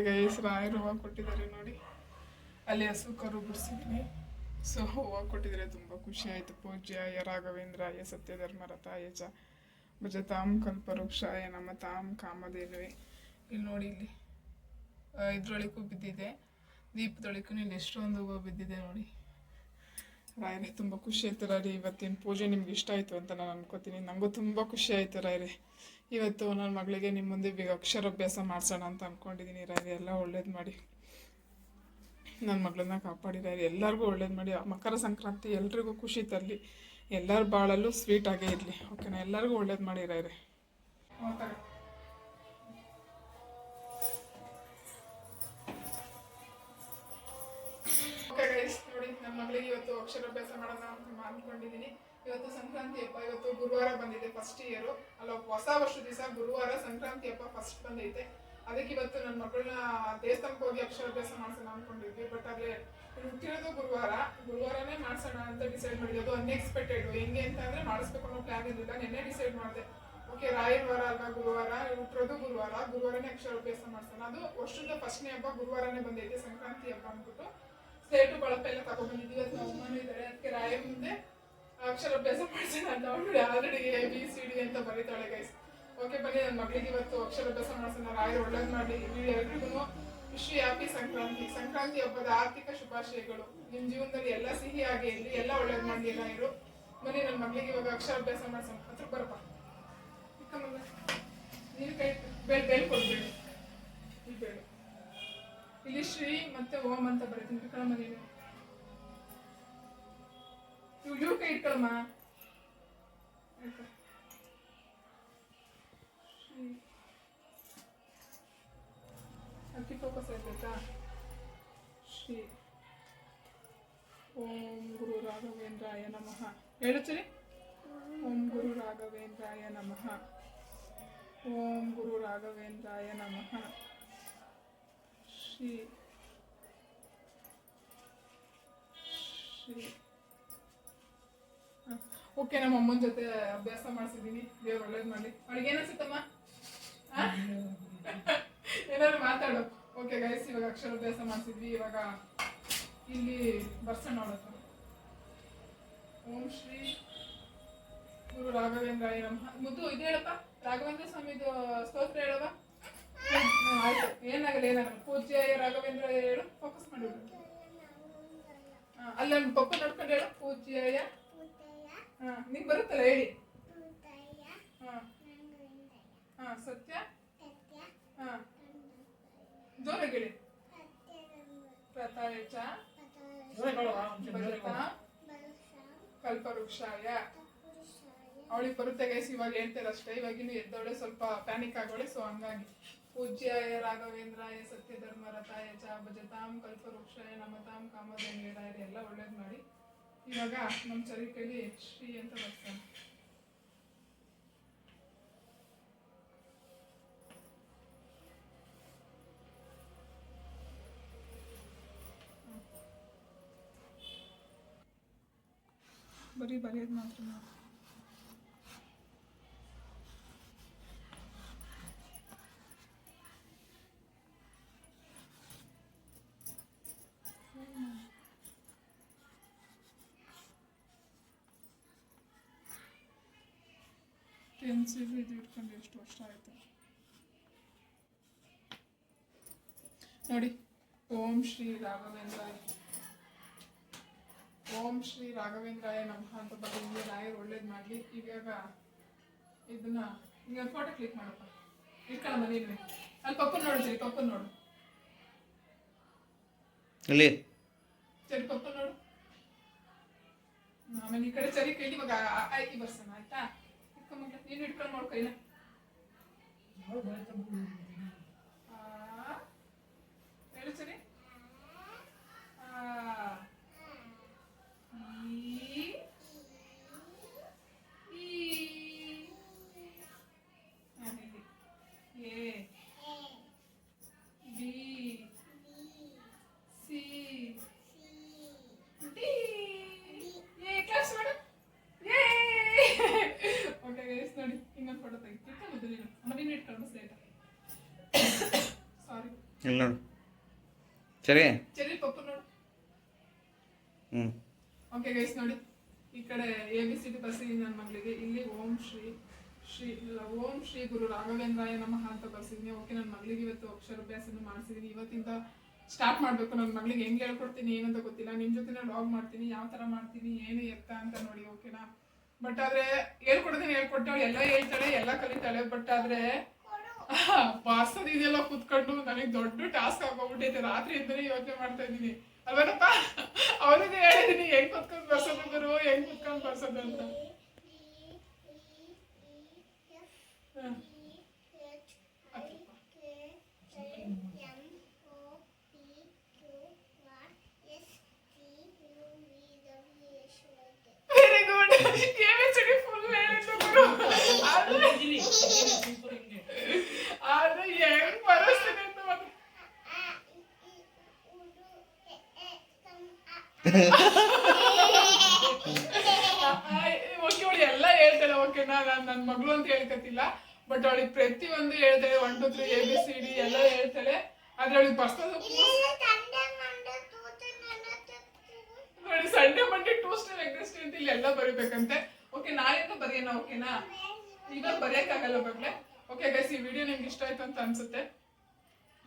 Guys ರಾಯರು ಹೂವು ಕೊಟ್ಟಿದ್ದಾರೆ ನೋಡಿ. ಅಲ್ಲಿ ಹಸು ಕರು ಬಿಡಿಸಿದ್ದೀನಿ. ಸೊ ಹೂವು ಕೊಟ್ಟಿದ್ದಾರೆ, ತುಂಬ ಖುಷಿ ಆಯಿತು. ಪೂಜ್ಯಾಯ ರಾಘವೇಂದ್ರಾಯ ಸತ್ಯಧರ್ಮರತಾಯ ಚ ಭಜತಾಂ ಕಲ್ಪವೃಕ್ಷಾಯ ನಮತಾಂ ಕಾಮಧೇನುವೆ. ಇಲ್ಲಿ ನೋಡಿ, ಇಲ್ಲಿ ಇದ್ರೊಳಗೂ ಬಿದ್ದಿದೆ, ದೀಪದೊಳಗೂ ಇಲ್ಲಿ ಎಷ್ಟೊಂದು ಹೂವು ಬಿದ್ದಿದೆ ನೋಡಿ. ರಾಯರೇ ತುಂಬ ಖುಷಿ ಆಯ್ತು ರಾಯರೇ. ಇವತ್ತಿನ ಪೂಜೆ ನಿಮ್ಗೆ ಇಷ್ಟ ಆಯಿತು ಅಂತ ನಾನು ಅನ್ಕೋತೀನಿ. ನನಗೂ ತುಂಬ ಖುಷಿ ಆಯಿತು ರಾಯರೇ. ಇವತ್ತು ನನ್ನ ಮಗಳಿಗೆ ನಿಮ್ಮ ಮುಂದೆ ಬೇಗ ಅಕ್ಷರಾಭ್ಯಾಸ ಮಾಡಿಸೋಣ ಅಂತ ಅಂದ್ಕೊಂಡಿದ್ದೀನಿ ರಾಯರೇ. ಎಲ್ಲ ಒಳ್ಳೇದು ಮಾಡಿ, ನನ್ನ ಮಗಳನ್ನ ಕಾಪಾಡಿ ರಾಯರೇ. ಎಲ್ಲರಿಗೂ ಒಳ್ಳೇದು ಮಾಡಿ. ಮಕರ ಸಂಕ್ರಾಂತಿ ಎಲ್ರಿಗೂ ಖುಷಿ ತರಲಿ, ಎಲ್ಲರ ಬಾಳಲ್ಲೂ ಸ್ವೀಟಾಗೇ ಇರಲಿ. ಓಕೆನಾ? ಎಲ್ಲರಿಗೂ ಒಳ್ಳೇದು ಮಾಡಿ ರಾಯರೇ. ನೋಡಿ, ನನ್ನ ಮಗಳಿಗೆ ಇವತ್ತು ಅಕ್ಷರಾಭ್ಯಾಸ ಮಾಡೋಣ ಅಂತ ಅಂದ್ಕೊಂಡಿದ್ದೀನಿ. ಇವತ್ತು ಸಂಕ್ರಾಂತಿ ಹಬ್ಬ, ಇವತ್ತು ಗುರುವಾರ ಬಂದಿದೆ, ಫಸ್ಟ್ ಇಯರು ಅಲ್ಲ, ಹೊಸ ವರ್ಷ ದಿವಸ ಗುರುವಾರ ಸಂಕ್ರಾಂತಿ ಹಬ್ಬ ಫಸ್ಟ್ ಬಂದೈತೆ. ಅದಕ್ಕೆ ಇವತ್ತು ನನ್ನ ಮಗಳನ್ನ ದೇವಸ್ಥಾನಕ್ಕೆ ಹೋಗಿ ಅಕ್ಷರಾಭ್ಯಾಸ ಮಾಡ್ಸೋಣ ಅನ್ಕೊಂಡಿದ್ವಿ. ಬಟ್ ಅಲ್ಲೇ ಹುಟ್ಟಿರೋದು ಗುರುವಾರನೇ ಮಾಡ್ಸೋಣ ಅಂತ ಡಿಸೈಡ್ ಮಾಡಿದ್ವಿ. ಅದು ಅನ್ಎಕ್ಸ್ಪೆಕ್ಟೆಡ್. ಹೆಂಗೆ ಅಂತ ಅಂದ್ರೆ ಮಾಡಿಸ್ಬೇಕು ಅನ್ನೋ ಪ್ಲಾನ್ ಇರಲಿಲ್ಲ. ನಿನ್ನೆ ಡಿಸೈಡ್ ಮಾಡಿದೆ, ಓಕೆ ರಾಯರ ವಾರ ಅಲ್ವಾ ಗುರುವಾರ, ಹುಟ್ಟಿರೋದು ಗುರುವಾರನೇ ಅಕ್ಷರಾಭ್ಯಾಸ ಮಾಡ್ಸೋಣ. ಅದು ವರ್ಷದ ಫಸ್ಟ್ನೇ ಹಬ್ಬ ಗುರುವಾರನೇ ಬಂದೈತೆ, ಸಂಕ್ರಾಂತಿ ಹಬ್ಬ ಅಂದ್ಬಿಟ್ಟು ಸ್ಲೇಟು ಬಳಪ ಎಲ್ಲ ತಗೊಂಡ್ಬಂದಿದ್ವಿ. ಇವತ್ತು ನಮ್ಮ ಅಮ್ಮನೂ ಇದ್ದಾರೆ, ಅದಕ್ಕೆ ರಾಯರ ಮುಂದೆ ಅಕ್ಷರಾಭ್ಯಾಸ ಮಾಡ್ಸೋಣ ಅಂತ. ಅವಳು ಆಲ್ರೆಡಿ ABCD ಅಂತ ಬರೀತಾಳೆ ಗೈಸ್. ಓಕೆ ಬನ್ನಿ, ನನ್ನ ಮಗಳಿಗೆ ಇವತ್ತು ಅಕ್ಷರಾಭ್ಯಾಸ ಮಾಡ್ಸೋಣ. ರಾಯರು ಒಳ್ಳೇದು ಮಾಡಿ. ಎಲ್ರಿಗೂ ವಿಶ್ ಹ್ಯಾಪಿ ಸಂಕ್ರಾಂತಿ. ಸಂಕ್ರಾಂತಿ ಹಬ್ಬದ ಆರ್ಥಿಕ ಶುಭಾಶಯಗಳು. ನಿಮ್ಮ ಜೀವನದಲ್ಲಿ ಎಲ್ಲ ಸಿಹಿಯಾಗಿ ಇರಲಿ, ಎಲ್ಲ ಒಳ್ಳೇದು ಮಾಡಲಿ ರಾಯರು. ಬನ್ನಿ, ನನ್ನ ಮಗಳಿಗೆ ಇವಾಗ ಅಕ್ಷರಾಭ್ಯಾಸ ಮಾಡ್ಸೋಣ. ಹತ್ರ ಬರಪ್ಪ, ನೀರು ಕೈ ಬೆಳ್ ಕೊಡ್ಬೇಡಿ. ಇಲ್ಲಿ ಬೇಡ, ಇಲ್ಲಿ ಶ್ರೀ ಮತ್ತೆ ಓಂ ಅಂತ ಬರೀತೀನಿ. ಇಟ್ಕೊಳಮ್ಮ, ನೀನು ಇವ್ರು ಕೈ ಇಟ್ಕೊಳಮ್ಮ. ಅಕ್ಕಿ ಫೋಕಸ್ ಆಯ್ತಾ? ಶ್ರೀ ಓಂ ಗುರು ರಾಘವೇಂದ್ರಾಯ ನಮಃ. ಹೇಳು ಸರಿ. ಓಂ ಗುರು ರಾಘವೇಂದ್ರಾಯ ನಮಃ. ಓಂ ಗುರು ರಾಘವೇಂದ್ರಾಯ ನಮಃ. ಶ್ರೀ ಶ್ರೀ ಓಕೆ, ನಮ್ಮ ಅಮ್ಮನ ಜೊತೆ ಅಭ್ಯಾಸ ಮಾಡಿಸಿದ್ದೀನಿ. ದೇವ್ರು ಒಳ್ಳೇದು ಮಾಡಲಿ. ಅವಳಿಗೆ ಏನಿಸುತ್ತಮ್ಮ? ಏನಾದ್ರು ಮಾತಾಡು. ಓಕೆ ಗೈಸ್, ಇವಾಗ ಅಕ್ಷರಾಭ್ಯಾಸ ಮಾಡಿಸಿದ್ವಿ. ಇವಾಗ ಇಲ್ಲಿ ಬರ್ಸೋಣ ನೋಡತ್ತ. ಓಂ ಶ್ರೀ ಗುರು ರಾಘವೇಂದ್ರಾಯ ನಮಃ. ಮುದ್ದು ಇದು ಹೇಳಪ್ಪ, ರಾಘವೇಂದ್ರ ಸ್ವಾಮಿದು ಸ್ತೋತ್ರ ಹೇಳವ. ಆಯ್ತು, ಏನಾಗಲ್ಲ. ಪೂಜ್ಯಾಯ ರಾಘವೇಂದ್ರ ಹೇಳು, ಫೋಕಸ್ ಮಾಡಿ. ಅಲ್ಲ ಪಪ್ಪ ನೋಡ್ಕೊಂಡು ಹೇಳು. ಪೂಜ್ಯಾಯ, ನಿಂಗೆ ಬರುತ್ತಲ್ಲ ಹೇಳಿ. ಸತ್ಯ, ಜೋರಾಗಿ ಹೇಳಿ. ಪ್ರತಾಯ ಚ ಕಲ್ಪವೃಕ್ಷಾಯ. ಅವಳಿಗೆ ಬರುತ್ತೆ ಗೈಸ್, ಇವಾಗ ಹೇಳ್ತಾರೆ ಅಷ್ಟೇ. ಇವಾಗಿನ್ನು ಎದ್ದವಳೆ, ಸ್ವಲ್ಪ ಪ್ಯಾನಿಕ್ ಆಗೋಳೆ. ಸೊ ಹಂಗಾಗಿ ಪೂಜ್ಯಾಯ ರಾಘವೇಂದ್ರಾಯ ಸತ್ಯಧರ್ಮರತಾಯ ಚ ಭಜತಾಂ ಕಲ್ಪವೃಕ್ಷಾಯ ನಮತಾಂ ಕಾಮಧೇನುವೆ. ರಾಯರು ಎಲ್ಲ ಒಳ್ಳೇದು ಮಾಡಿ. ಇವಾಗ ನಮ್ಮ ಚರಿಕೆಯಲ್ಲಿ ಶ್ರೀ ಅಂತ ಬರ್ತಾನೆ. ಬರೀ ಬರೆಯೋದು ಮಾತ್ರ ನಾವು. ಪೆನ್ಸಿಲ್ ಇದು ಇಟ್ಕೊಂಡು ಎಷ್ಟು ವರ್ಷ ಆಯಿತು ನೋಡಿ. ಓಂ ಶ್ರೀ ರಾಘವೇಂದ್ರಾಯ, ಓಂ ಶ್ರೀ ರಾಘವೇಂದ್ರಾಯ ನಮಃ ಅಂತ ಬರೀ ರಾಯರು ಒಳ್ಳೇದು ಮಾಡಲಿ. ಇವಾಗ ಇದನ್ನ ಈಗ ಫೋಟೋ ಕ್ಲಿಕ್ ಮಾಡಪ್ಪ. ಇಟ್ಕೊಳ್ಳಮ್ಮ ನೀನು. ಅಲ್ಲಿ ಪಪ್ಪನ ನೋಡು ಸರಿ, ಪಪ್ಪನ ನೋಡು ಇಲ್ಲಿ ಸರಿ, ಪಪ್ಪನ ನೋಡು. ಆಮೇಲೆ ಈ ಕಡೆ ಸರಿ ಕೇಳಿ. ಇವಾಗ ಆಯ್ತು ಬರ್ಸೋಣ, ಆಯ್ತಾ? ಇಟ್ಕೊಂಡ್ಮಗ್ಲ ನೀನು ಇಟ್ಕೊಂಡು ನೋಡು ಕೈನ. ಹೇಳು ಸರಿ. ನೋಡಿ ಇನ್ನೊಂದು ಫೋಟೋ ತೆಗಿತೀನಿ. ಅಮ್ಮ ನೀನು ಇಟ್ಕೊಂಡು ಸ್ಲೇಟ. ಇಲ್ಲಿ ನೋಡು ಸರಿ ಚೆರಿ ಪಪ್ಪು ನೋಡು. ಹ್ಞೂ ಓಕೆ ಗೈಸ್ ನೋಡಿ, ಈ ಕಡೆ ABCD ಬರ್ಸಿದೀನಿ ನನ್ನ ಮಗಳಿಗೆ. ಇಲ್ಲಿ ಓಂ ಶ್ರೀ ಗುರು ರಾಘವೇಂದ್ರಾಯ ನಮಃ ಅಂತ ಬರ್ಸಿದೀನಿ. ಓಕೆ, ನನ್ನ ಮಗಳಿಗೆ ಇವತ್ತು ಅಕ್ಷರಾಭ್ಯಾಸನ ಮಾಡಿಸಿದೀನಿ. ಇವತ್ತಿಂದ ಸ್ಟಾರ್ಟ್ ಮಾಡಬೇಕು. ನನ್ನ ಮಗಳಿಗೆ ಹೆಂಗೆ ಹೇಳ್ಕೊಡ್ತೀನಿ ಏನಂತ ಗೊತ್ತಿಲ್ಲ. ನಿಮ್ಮ ಜೊತೆ ಲಾಗ್ ಮಾಡ್ತೀನಿ, ಯಾವ ಥರ ಮಾಡ್ತೀನಿ ಏನು ಎತ್ತ ಅಂತ ನೋಡಿ. ಓಕೆನಾ? ಬಟ್ ಆದರೆ ಹೇಳ್ಕೊಟ್ಟವಳು ಎಲ್ಲ ಹೇಳ್ತಾಳೆ, ಎಲ್ಲ ಕಲಿತಾಳೆ. ಬಟ್ ಆದರೆ ಬಾರ್ಸೋದು ಇದೆಲ್ಲ ಕೂತ್ಕೊಂಡು ನನಗೆ ದೊಡ್ಡ ಟಾಸ್ಕ್ ಆಗೋಗ್ಬಿಟ್ಟೈತೆ. ರಾತ್ರಿ ಇದ್ದರೆ ಯೋಚನೆ ಮಾಡ್ತಾ ಇದ್ದೀನಿ ಅಲ್ವೇನಪ್ಪ. ಅವನಿಗೆ ಹೇಳಿದ್ದೀನಿ ಹೆಂಗ್ ಕುತ್ಕೊಂಡು ಬರ್ಸೋದು ಗುರು, ಹೆಂಗ್ ಕುತ್ಕೊಂಡು ಬರ್ಸೋದು ಅಂತ. Very good. ABCD ಫುಲ್ ಹೇಳಿದ್ದು ಗುರು. ಆದ್ರೆ ಹೆಂಗ್ ಬರಸ್ತೀನಿ ಅಂತ ಓಕೆ, ಅವಳು ಎಲ್ಲ ಹೇಳ್ತಾಳೆ. ಓಕೆನಾ? ನಾನು ನನ್ನ ಮಗಳು ಅಂತ ಹೇಳ್ಕತ್ತಿಲ್ಲ, ಬಟ್ ಅವಳಿಗೆ ಪ್ರತಿಯೊಂದು ಹೇಳ್ತಾಳೆ. 1 2 3 ABCD ಎಲ್ಲ ಹೇಳ್ತಾಳೆ. ಆದ್ರೆ ಅವಳಿಗೆ ಬರ್ಸೋದು ನೋಡಿ, ಸಂಡೇ ಮಂಡೇ ಟ್ಯೂಸ್ಡೇ ವೆಡ್ನೆಸ್ಡೇ ಅಂತ ಇಲ್ಲಿ ಎಲ್ಲ ಬರೀಬೇಕಂತೆ. ಓಕೆ, ನಾಳೆಯಿಂದ ಬರೆಯೋಣ. ಓಕೆನಾ? ಇವಾಗ ಬರೆಯಕ್ಕಾಗಲ್ಲ ಬಗ್ಗೆ. ಓಕೆ ಗೈಸ್, ಈ ವಿಡಿಯೋ ನಿಮ್ಗೆ ಇಷ್ಟ ಆಯ್ತು ಅಂತ ಅನ್ಸುತ್ತೆ.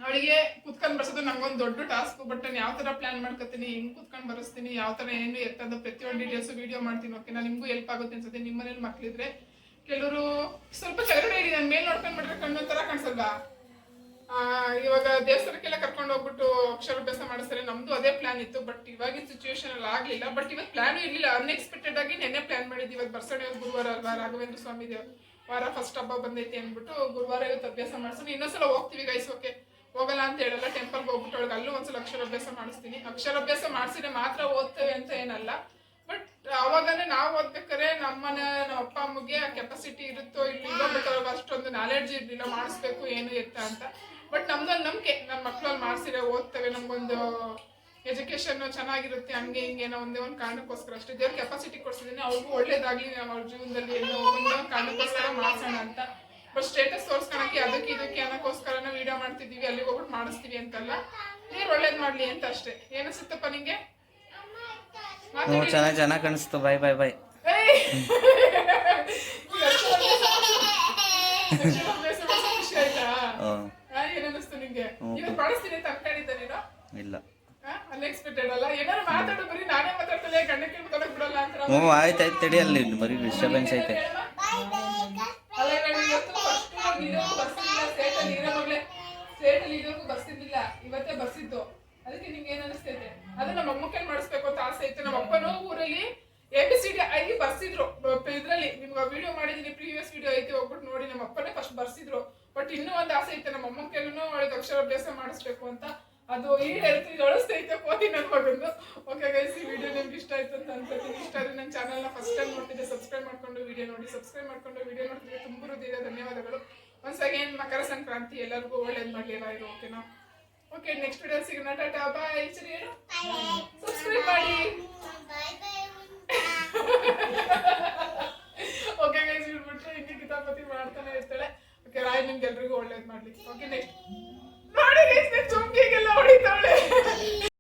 ಅವಳಿಗೆ ಕುತ್ಕೊಂಡು ಬರ್ಸೋದು ನಂಗೊಂದು ದೊಡ್ಡ ಟಾಸ್ಕ್. ಬಟ್ ನಾನು ಯಾವ ಥರ ಪ್ಲಾನ್ ಮಾಡ್ಕೊತೀನಿ, ಹೆಂಗೆ ಕುತ್ಕೊಂಡು ಬರೆಸ್ತೀನಿ, ಯಾವ ಥರ ಏನು ಎತ್ತದ ಪ್ರತಿಯೊಂದು ಡೀಟೇಲ್ಸು ವಿಡಿಯೋ ಮಾಡ್ತೀನಿ. ಓಕೆನಾ? ನಿಮಗೂ ಹೆಲ್ಪ್ ಆಗುತ್ತೆ ಅನ್ಸುತ್ತೆ. ನಿಮ್ಮ ಮನೇಲಿ ಮಕ್ಕಳಿದ್ರೆ ಕೆಲವರು ಸ್ವಲ್ಪ ಕೆಳಗಡೆ ಇಡಿ, ನನ್ನ ಮೇಲೆ ನೋಡ್ಕೊಂಡು ಬಿಟ್ರೆ ಕಣ್ಣು ಥರ ಕಾಣಿಸಲ್ವಾ? ಇವಾಗ ದೇವಸ್ಥಾನಕ್ಕೆಲ್ಲ ಕರ್ಕೊಂಡು ಹೋಗ್ಬಿಟ್ಟು ಅಕ್ಷರಾಭ್ಯಾಸ ಮಾಡಿಸ್ತಾರೆ. ನಮ್ದು ಅದೇ ಪ್ಲಾನ್ ಇತ್ತು, ಬಟ್ ಇವಾಗಿನ ಸಿಚುವೇಶನ್ ಅಲ್ಲಿ ಆಗಲಿಲ್ಲ. ಬಟ್ ಇವತ್ತು ಪ್ಲಾನ್ ಇರಲಿಲ್ಲ, ಅನ್ಎಕ್ಸ್ಪೆಕ್ಟೆಡ್ ಆಗಿ ನೆನ್ನೆ ಪ್ಲಾನ್ ಮಾಡಿದ್ವಿ. ಇವತ್ತು ಬರ್ಸಣೆ ಗುರುವಾರ ಅಲ್ವಾ, ರಾಘವೇಂದ್ರ ಸ್ವಾಮಿ ವಾರ ಫಸ್ಟ್ ಹಬ್ಬ ಬಂದೈತಿ ಅಂದ್ಬಿಟ್ಟು ಗುರುವಾರ ಇವತ್ತು ಅಭ್ಯಾಸ ಮಾಡಿಸ್ತೀನಿ. ಇನ್ನೊಂದ್ಸಲ ಹೋಗ್ತೀವಿ ಗೈಸ್. ಓಕೆ, ಹೋಗಲ್ಲ ಅಂತ ಹೇಳಲ್ಲ. ಟೆಂಪಲ್ಗೆ ಹೋಗ್ಬಿಟ್ಟು ಒಳಗೆ ಅಲ್ಲೂ ಒಂದ್ಸಲ ಅಕ್ಷರಾಭ್ಯಾಸ ಮಾಡಿಸ್ತೀನಿ. ಅಕ್ಷರಾಭ್ಯಾಸ ಮಾಡಿಸಿದ್ರೆ ಮಾತ್ರ ಓದ್ತೇವೆ ಅಂತ ಏನಲ್ಲ, ಬಟ್ ಅವಾಗನೇ ನಾವು ಓದ್ಬೇಕಾದ್ರೆ ನಮ್ಮ ಅಪ್ಪ ಅಮ್ಮಗೆ ಆ ಕೆಪಾಸಿಟಿ ಇರುತ್ತೋ ಇಲ್ಲಿಲ್ಲ, ಬಟ್ ಅವ್ರಿಗೆ ಅಷ್ಟೊಂದು ನಾಲೆಡ್ಜ್ ಇರಲಿಲ್ಲ ಮಾಡಿಸ್ಬೇಕು ಏನು ಎತ್ತ ಅಂತ. ಬಟ್ ನಮ್ದೊಂದು ನಂಬಿಕೆ, ನನ್ನ ಮಕ್ಕಳಲ್ಲಿ ಮಾಡಿಸಿದ್ರೆ ಓದ್ತೇವೆ, ನಮ್ಗೊಂದು ಎಜುಕೇಶನ್ ಚೆನ್ನಾಗಿರುತ್ತೆ, ಹಂಗೆ ಹಿಂಗೇನೋ ಒಂದೇ ಒಂದು ಕಾರಣಕ್ಕೋಸ್ಕರ ಅಷ್ಟೇ. ದೇವ್ರ ಕೆಪಾಸಿಟಿ ಕೊಡ್ಸಿದ್ದೀನಿ, ಅವ್ರಿಗೂ ಒಳ್ಳೇದಾಗ್ಲಿ, ನಾವು ಅವ್ರ ಜೀವನದಲ್ಲಿ ಏನೋ ಒಂದೇ ಒಂದು ಕಾರಣಕ್ಕೋಸ್ಕರ ಮಾಡ್ಸೋಣ ಅಂತ. ಬಟ್ ಸ್ಟೇಟಸ್ ತೋರ್ಸ್ಕೊಳಕ್ಕೆ ಅದಕ್ಕೆ ಇದಕ್ಕೆ ಅನ್ನೋಕ್ಕೋಸ್ಕರನ ವಿಡಿಯೋ ಮಾಡ್ತಿದ್ದೀವಿ, ಅಲ್ಲಿಗೆ ಹೋಗ್ಬಿಟ್ಟು ಮಾಡಿಸ್ತೀವಿ ಅಂತಲ್ಲ. ನೀರು ಒಳ್ಳೇದು ಮಾಡ್ಲಿ ಅಂತ ಅಷ್ಟೇ. ಏನಿಸುತ್ತಪ್ಪ ನಿಂಗೆ? ಚೆನ್ನಾಗಿ ಕಾಣಿಸ್ತು. ಬಾಯ್ ಬಾಯ್ ಬಾಯ್. ಖುಷಿ ಆಯ್ತಾ? ಏನನ್ನಿಸ್ತು ನಿಂಗೆ? ಇವತ್ತು ಮಾಡಿಸ್ತೀನಿ ಅಂತ ಅನ್ಕೊಂಡಿದ್ದೆ ನೀನು? ಇಲ್ಲ, ಅನ್ಎಕ್ಸ್ಪೆಕ್ಟೆಡ್ ಅಲ್ಲ. ಏನಾದ್ರು ಮಾತಾಡು, ಬರೀ ನಾನೇ ಮಾತಾಡ್ತಲೇ, ಗಂಡಕ್ಕೆ ಮಾತಾಡಕ್ ಬಿಡಲ್ಲ ಅಂತ. ಹ್ಞೂ, ಆಯ್ತು ತಡಿ, ಅಲ್ಲಿ ಬರೀ ಡಿಸ್ಟರ್ಬೆನ್ಸ್ ಐತೆ. ಅಲ್ಲ, ನಾನು ಇವತ್ತು ಫಸ್ಟ್ ಇರೋಕ್ಕೂ ಬರ್ಸಿದ್ದಿಲ್ಲ, ಸೇಟಲ್ಲಿ ಇರೋ ಮಗಳೇ, ಸೇಟಲ್ಲಿ ಇರೋಕ್ಕೂ ಬರ್ಸಿದ್ದಿಲ್ಲ, ಇವತ್ತೇ ಬರ್ಸಿದ್ದು. ಅದಕ್ಕೆ ನಿಮ್ಗೆ ಏನ್ ಅನಿಸ್ತೈತೆ? ಅದು ನಮ್ಮ ಅಮ್ಮಕ್ಕಲ್ಲಿ ಮಾಡಿಸ್ಬೇಕು ಅಂತ ಆಸೆ ಐತೆ. ನಮ್ಮ ಅಪ್ಪನೂ ಊರಲ್ಲಿ ABCD ಬರ್ಸಿದ್ರು. ಇದ್ರಲ್ಲಿ ನಿಮ್ಗೆ ವಿಡಿಯೋ ಮಾಡಿದೀನಿ, ಪ್ರೀವಿಯಸ್ ವಿಡಿಯೋ ಐತೆ, ಹೋಗ್ಬಿಟ್ಟು ನೋಡಿ. ನಮ್ಮ ಅಪ್ಪನೇ ಫಸ್ಟ್ ಬರ್ಸಿದ್ರು. ಬಟ್ ಇನ್ನೂ ಒಂದು ಆಸೆ ಐತೆ, ನಮ್ಮ ಅಮ್ಮನ ಕೈಲೂ ಅವಳಿಗೆ ಅಕ್ಷರಾಭ್ಯಾಸ ಮಾಡಿಸ್ಬೇಕು ಅಂತ. ಅದು ಅಳಿಸ್ತೈತೆ ಕೋತಿ ನನ್ನ ಮಗಂದು. ಓಕೆ ಗೈಸ್, ಈ ವಿಡಿಯೋ ನಿಮ್ಗೆ ಇಷ್ಟ ಆಯ್ತು ಅಂತ ಅನ್ಕೋತೀನಿ. ಇಷ್ಟ ಆದರೆ ನನ್ನ ಚಾನಲ್ನ ಫಸ್ಟ್ ಟೈಮ್ ನೋಡ್ತಿದ್ದೆ, ಸಬ್ಸ್ಕ್ರೈಬ್ ಮಾಡ್ಕೊಂಡು ವಿಡಿಯೋ ನೋಡಿ. ಸಬ್ಸ್ಕ್ರೈಬ್ ಮಾಡ್ಕೊಂಡು ವಿಡಿಯೋ ನೋಡ್ತಿದ್ದೆ ತುಂಬ ಹೃದಯದ ಧನ್ಯವಾದಗಳು. ಒನ್ಸ್ ಅಗೇನ್ ಮಕರ ಸಂಕ್ರಾಂತಿ ಎಲ್ಲರಿಗೂ ಒಳ್ಳೇದು ಮಾಡಲಿ ಎಲ್ಲರೂ. ಓಕೆನಾ? ಓಕೆ, ನೆಕ್ಸ್ಟ್ ವಿಡಿಯೋ ಸಿಗೋಣ. ಟಾಟಾ ಬಾಯ್. ಸರಿ, ಹೇಳು ಸಬ್ಸ್ಕ್ರೈಬ್ ಮಾಡಿ. ಓಕೆ ಗೈಸ್, ಬಿಟ್ಬಿಟ್ರೆ ಹಿಂಗೆ ಕಿತಾಪತಿ ಮಾಡ್ತಾನೆ ಇರ್ತಾಳೆ. ಓಕೆ, ರಾಯ್ ನಿಮ್ಗೆ ಎಲ್ರಿಗೂ ಒಳ್ಳೇದು ಮಾಡಲಿ. Okay, next